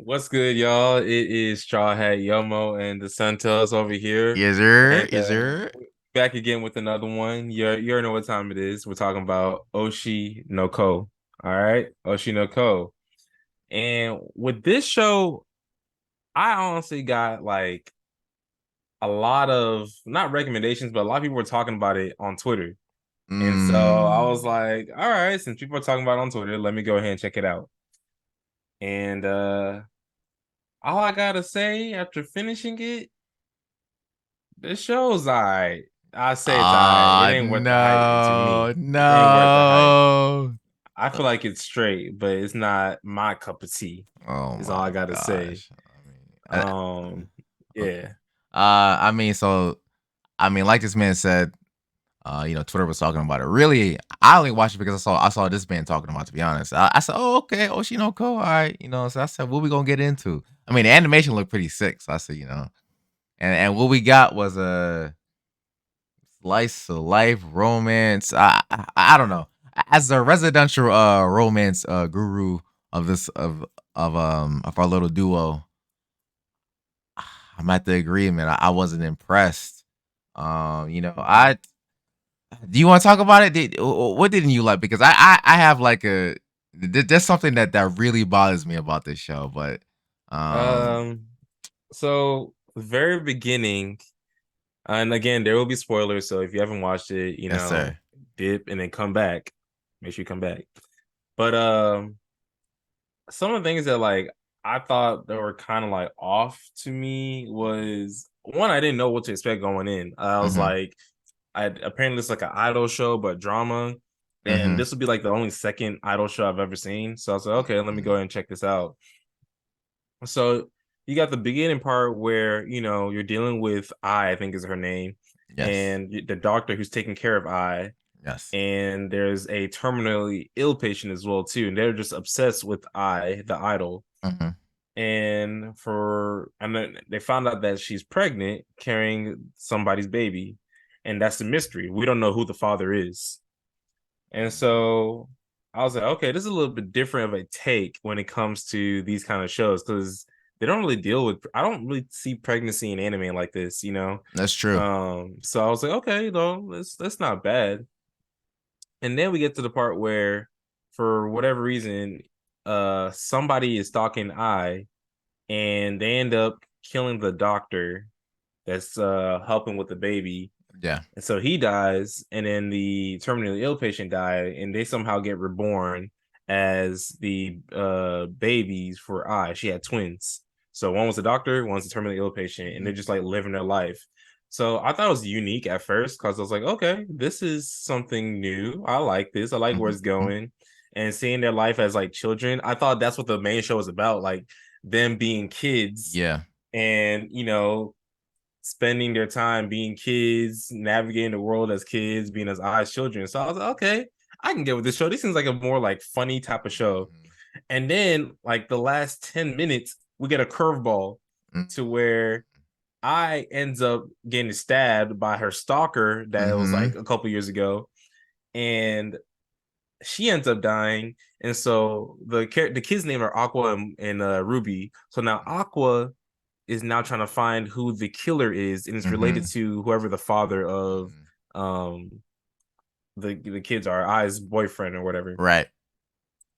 What's good, y'all? It is StrawhatYomo and Dcentos over here, Yes, sir. and Yes, sir. back again with another one. You already know what time it is. We're talking about Oshi no Ko. All right, Oshi no Ko. And with this show, I honestly got like a lot of not recommendations, but a lot of people were talking about it on Twitter. And so I was Mm. like, all right, since people are talking about it on Twitter, let me go ahead and check it out. And all I gotta say after finishing it, the show's alright. I say it's alright. It ain't worth the hype to No, me. It ain't worth the hype. no. I feel like it's straight, but it's not my cup of tea. Oh Is all I my gotta say. gosh. I mean, Um, okay. yeah. Like this man said, Twitter was talking about it. Really, I only watched it because I saw this man talking about it, to be honest. I said, oh, okay, Oshi no Ko, all right. So I said, what we gonna get into? I mean, the animation looked pretty sick. So I said, and what we got was a slice of life romance. I don't know. As a residential romance guru of this of our little duo, I'm at the agreement. I wasn't impressed. I do you want to talk about it? What didn't you like? Because I have like there's something that really bothers me about this show, but um Um, so very beginning, and again, there will be spoilers. So if you haven't watched it, yes sir. dip and then come back. Make sure you come back. But some of the things that like I thought that were kind of like off to me was one, I didn't know what to expect going in. I was Mhm. like, I apparently it's like an idol show, but drama. And Mhm. this would be like the only second idol show I've ever seen. So I was like, okay, let me go Mhm. ahead and check this out. So you got the beginning part where you're dealing with I think is her name, Yes. and the doctor who's taking care of I, Yes. and there's a terminally ill patient as well too, and they're just obsessed with I, the idol. Mhm. And then they found out that she's pregnant carrying somebody's baby, and that's the mystery. We don't know who the father is. And so I was like, okay, this is a little bit different of a take when it comes to these kind of shows, because they don't really deal with, I don't really see pregnancy in anime like this. That's true. So I was like, okay, no, that's not bad. And then we get to the part where, for whatever reason, somebody is stalking I, and they end up killing the doctor that's helping with the baby. Yeah. And so he dies, and then the terminally ill patient die, and they somehow get reborn as the babies for I. She had twins. So one was a doctor, one's a terminally ill patient, and they're Mhm. just like living their life. So I thought it was unique at first, because I was like, okay, this is something new. I like this. I like where Mhm. it's Mhm. going. And seeing their life as like children, I thought that's what the main show was about, like them being kids, Yeah. and spending their time being kids, navigating the world as kids, being as eyes children. So I was like, okay, I can get with this show. This seems like a more like funny type of show. Mhm. And then like the last 10 minutes, we get a curveball Mm. to where I ends up getting stabbed by her stalker that was like Mhm. a couple years ago. And she ends up dying. And so the kids' name are Aqua and Ruby. So now Aqua is now trying to find who the killer is, and it's related Mhm. to whoever the father of Mhm. um the kids are, I's boyfriend or whatever. Right.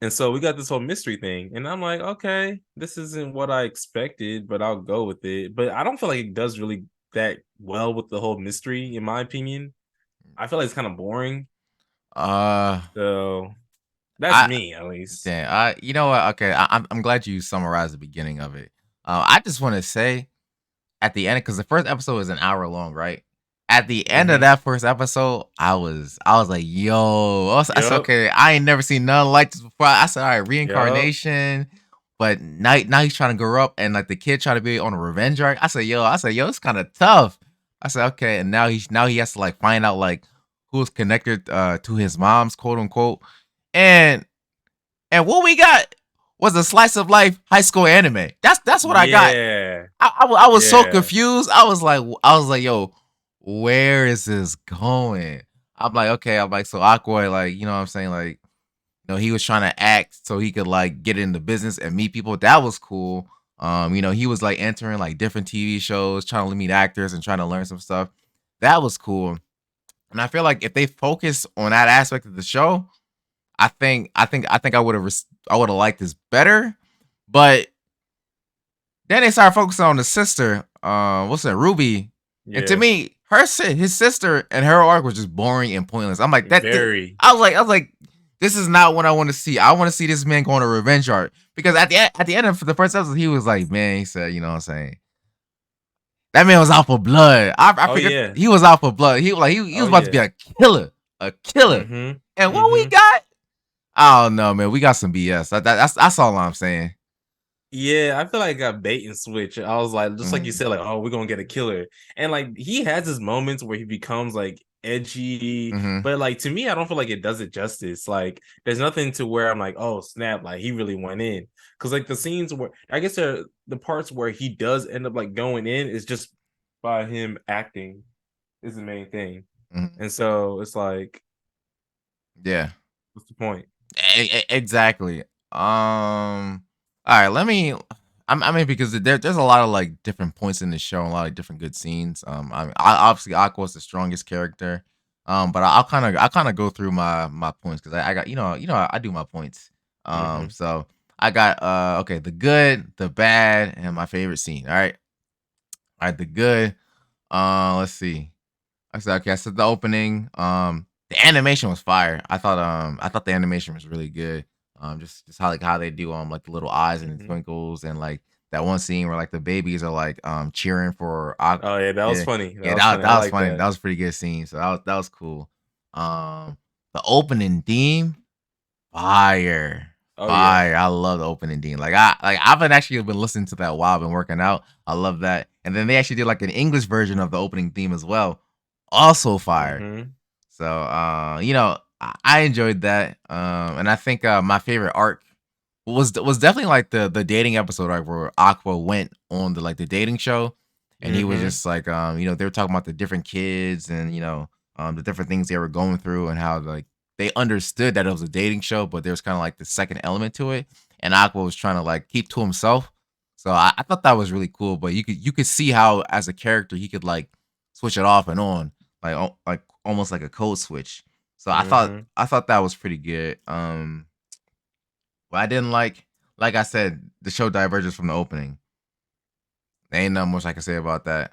And so we got this whole mystery thing, and I'm like, okay, this isn't what I expected, but I'll go with it. But I don't feel like it does really that well with the whole mystery, in my opinion. I feel like it's kind of boring. Uh, So that's I me, at least. damn. You know what? Okay, I'm glad you summarized the beginning of it. I just want to say at the end, because the first episode is an hour long, right? At the end of Mm-hmm. that first episode, I was like, yo, I said, Yep. okay, I ain't never seen nothing like this before. I said, all right, Yep. reincarnation. But now he's trying to grow up and like the kid trying to be on a revenge arc. I said, yo, it's kind of tough. I said, okay, and now he has to like find out like who's connected to his mom's quote unquote. And and what we got was a slice of life high school anime. That's what I got. Yeah. I was so Yeah. confused. I was like, yo, where is this going? I'm like, okay. I'm like, so Aqua, like, you know what I'm saying? Like, he was trying to act so he could like get into business and meet people. That was cool. He was like entering like different TV shows, trying to meet actors and trying to learn some stuff. That was cool. And I feel like if they focus on that aspect of the show, I would have liked this better. But then they started focusing on the sister. What's that, Ruby? And to Yeah, me, his sister and her arc was just boring and pointless. I'm like that. very. I was like, this is not what I want to see. I want to see this man go on a revenge arc because at the end of the first episode, he was like, man, he said, you know what I'm saying. That man was out for blood. I Oh figured yeah. he was out for blood. He was Oh about to be yeah. a killer, a killer. Mm-hmm. And what we Mm-hmm. got? I don't know, man. We got some BS. That's all I'm saying. Yeah, I feel like I got bait and switch. I was like, just like you Mm-hmm. said, like, oh, we're gonna get a killer. And like he has his moments where he becomes like edgy, Mm-hmm. but like to me, I don't feel like it does it justice. Like, there's nothing to where I'm like, oh snap, like he really went in. Cause like the scenes where I guess the parts where he does end up like going in is just by him acting is the main thing. Mm-hmm. And so it's like, Yeah. what's the point? Exactly. All right. I mean, because there's a lot of like different points in the show, and a lot of different good scenes. Obviously Aqua's the strongest character. But I'll kind of go through my points because I got I do my points. Mm-hmm. So I got okay, the good, the bad, and my favorite scene. All right, the good. Let's see. I said okay. I said the opening. The animation was fire. I thought the animation was really good. Just how they do like the little eyes and the Mm-hmm. twinkles and like that one scene where like the babies are like cheering for Oh yeah, that was yeah, funny. That yeah, was funny. I that was like funny. that. That was a pretty good scene. So that was cool. Um, the opening theme, fire. Oh yeah. Fire. I love the opening theme. I've been actually been listening to that while I've been working out. I love that. And then they actually did like an English version of the opening theme as well. Also fire. Mm-hmm. So I enjoyed that. And I think my favorite arc was definitely like the dating episode arc where Aqua went on the dating show and he was Mm-hmm. just like they were talking about the different kids and the different things they were going through and how like they understood that it was a dating show, but there's kind of like the second element to it. And Aqua was trying to like keep to himself. So I thought that was really cool. But you could see how as a character he could like switch it off and on, like almost like a code switch. So Mm-hmm. I thought that was pretty good. What I didn't like I said, the show diverges from the opening. There ain't not much I can say about that.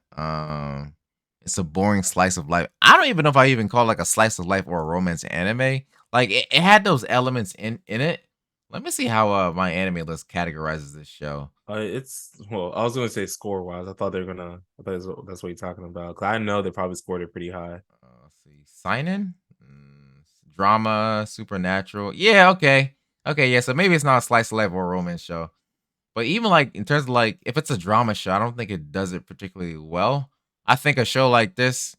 It's a boring slice of life. I don't even know if I even call it like a slice of life or a romance anime. Like it had those elements in it. Let me see how my anime list categorizes this show. It's well, I was gonna say score wise. I thought they were gonna. I thought that's what you're talking about. 'Cause I know they probably scored it pretty high. Let's see. Sign in? Drama, supernatural. Yeah, okay. Okay, yeah, so maybe it's not a slice of life or a romance show. But even like in terms of like if it's a drama show, I don't think it does it particularly well. I think a show like this,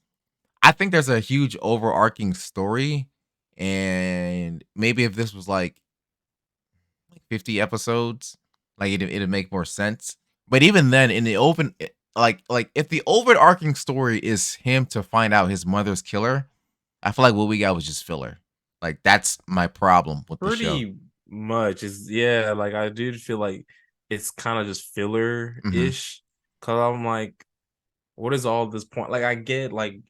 I think there's a huge overarching story. And maybe if this was like 50 episodes, like it'd make more sense. But even then, in the open, like if the overarching story is him to find out his mother's killer, I feel like what we got was just filler. Like that's my problem with the show. Pretty much is yeah. Like I do feel like it's kind of just filler Hmm. ish. Cause I'm like, what is all this point? Like I get like,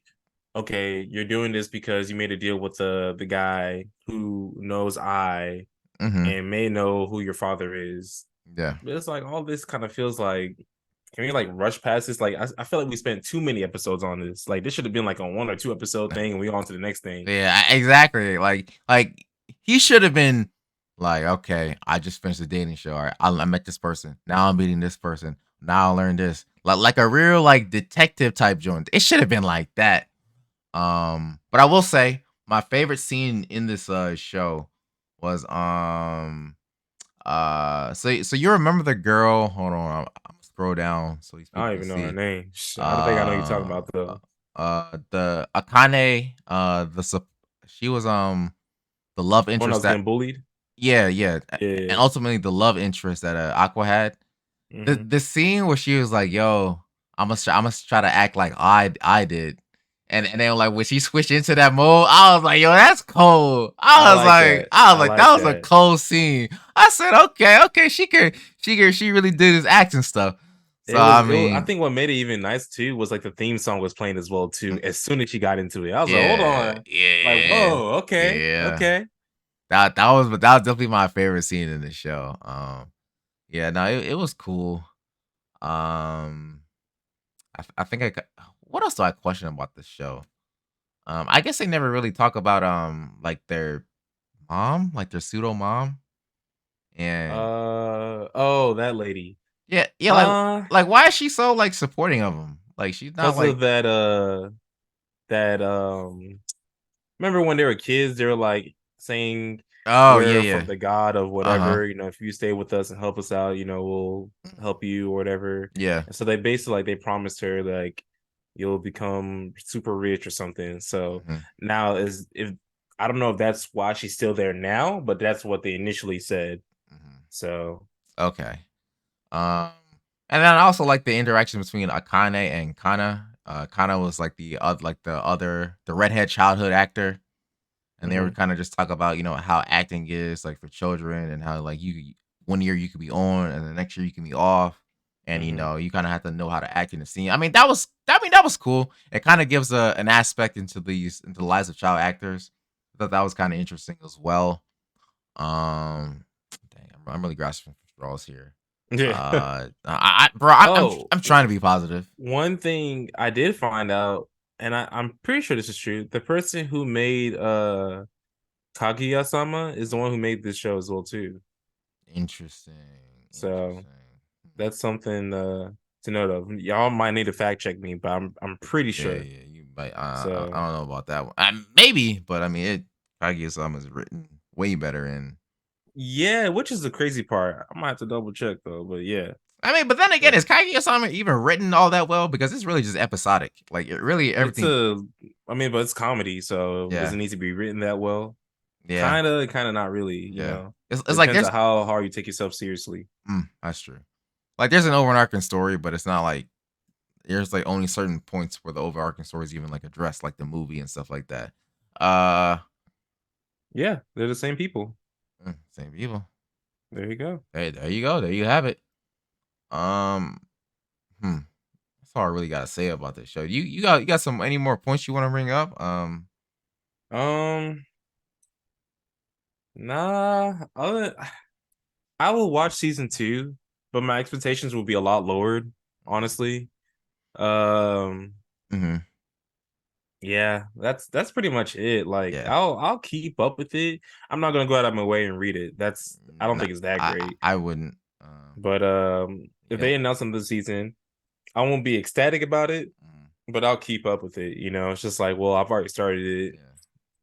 okay, you're doing this because you made a deal with the guy who knows I Hmm. and may know who your father is. Yeah. But it's like all this kind of feels like, can we like rush past this? Like I feel like we spent too many episodes on this. Like this should have been like a 1 or 2 episode thing, and we on to the next thing. Yeah, exactly. Like he should have been like, okay, I just finished the dating show. All right, I met this person. Now I'm meeting this person. Now I learned this. Like a real like detective type joint. It should have been like that. But I will say my favorite scene in this show was so you remember the girl? Hold on, I'm gonna scroll down so these I people don't can even know her see. name. I don't think I know you're talking Uh, about though. the Akane, she was the love One that interest was that getting bullied. yeah, Yeah. and ultimately the love interest that Aqua had. Mm-hmm. The scene where she was like, "Yo, I'm gonna try to act like I did," And then like when she switched into that mode, I was like, yo, that's cold. I like that. I was I like, like that was a that. cold scene. I said, okay, okay, she really did his action stuff. So I I mean, think what made it even nice too was like the theme song was playing as well too. mm, As soon as she got into it, I was like, hold yeah, on, like, yeah, whoa, okay, yeah. okay. That was definitely my favorite scene in the show. Yeah, no, it was cool. Um, I think what else do I question about the show? I guess they never really talk about like their mom, like their pseudo mom, and Oh, that lady. yeah, yeah, Uh, like why is she so like supporting of him? Like she's not because like of that remember when they were kids, they were like saying oh yeah we're yeah from the god of uh huh whatever, if you stay with us and help us out, we'll help you or whatever. yeah And so they basically like they promised her like you'll become super rich or something. So hmm now is if I don't know if that's why she's still there now, but that's what they initially said. hmm So okay. Um, and then I also like the interaction between Akane and Kana. Kana was like the redhead childhood actor, and they were mhm, kind of just talk about how acting is like for children and how like you one year you could be on and the next year you can be off, and mhm. you kind of have to know how to act in the scene. That was cool. It kind of gives an aspect into the lives of child actors. I thought that was kind of interesting as well. Dang, I'm really grasping for straws here. Yeah. Bro, Oh, I'm trying to be positive. one thing I did find out, and I'm pretty sure this is true. The person who made Kaguya-sama is the one who made this show as well too. Interesting, So interesting. that's something to note of. Y'all might need to fact check me, but I'm pretty Yeah, sure. yeah. You, but I So don't know about that one. Maybe, but I mean, Kaguya-sama is written way better, and yeah, which is the crazy part. I might have to double check though, but yeah. I mean, but then again, Yeah. is Kaguya-sama even written all that well? Because it's really just episodic. Like it really It's everything. but it's comedy, so does Yeah, it need to be written that well? yeah, Kinda not really, yeah. It It's like depends there's on how hard you take yourself seriously. that's true. Like there's an overarching story, but it's not like there's like only certain points where the overarching story is even like addressed, like the movie and stuff like that. Uh, Yeah, they're the same people. Same people. There you go. Hey, there you go. There you have it. Um, hmm. That's all I really gotta say about this show. You got some any more points you want to bring up? Um, nah. I will watch season two, but my expectations will be a lot lowered, Mhm, honestly. Um, mhm, yeah, that's pretty much it. Like yeah. I'll keep up with it. I'm not gonna go out of my way and read it. I don't No, think it's that great. I wouldn't. But if Yeah. they announce another season, I won't be ecstatic about it, Mhm, but I'll keep up with it. It's just like, well, I've already started it. yeah.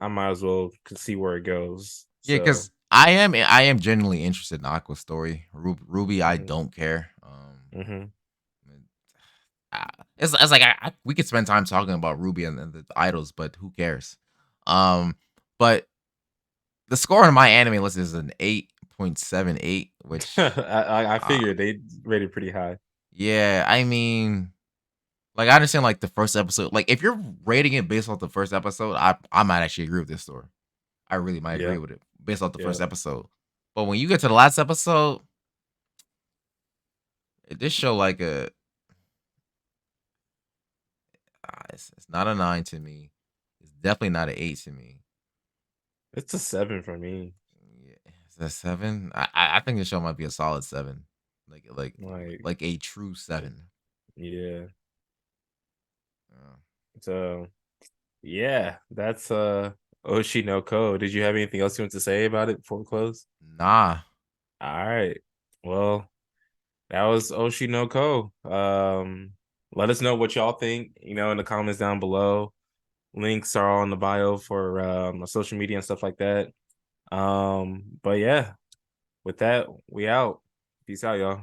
I might as well see where it goes. Yeah, So, because I am genuinely interested in Aqua's story. Ruby, I mhm, don't care. mhm. Uh, it's like we could spend time talking about Ruby and the idols, but who cares? Um, but the score on my anime list is an 8.78, which I uh, figured they rated pretty high. yeah, I mean, like I understand like the first episode. Like if you're rating it based off the first episode, I might actually agree with this story. I really might agree Yeah, with it based off the yeah. first episode. But when you get to the last episode, this show like it's not a 9 to me. It's definitely not an 8 to me. It's a 7 for me. Yeah, is that 7? I think the show might be a solid 7. Like, Like a true 7. yeah. Uh, So, yeah, that's Oshi no Ko. Did you have anything else you want to say about it before we close? nah. All right. Well, that was Oshi no Ko. Let us know what y'all think, in the comments down below. Links are all in the bio for my social media and stuff like that. But yeah, with that, we out. Peace out, y'all.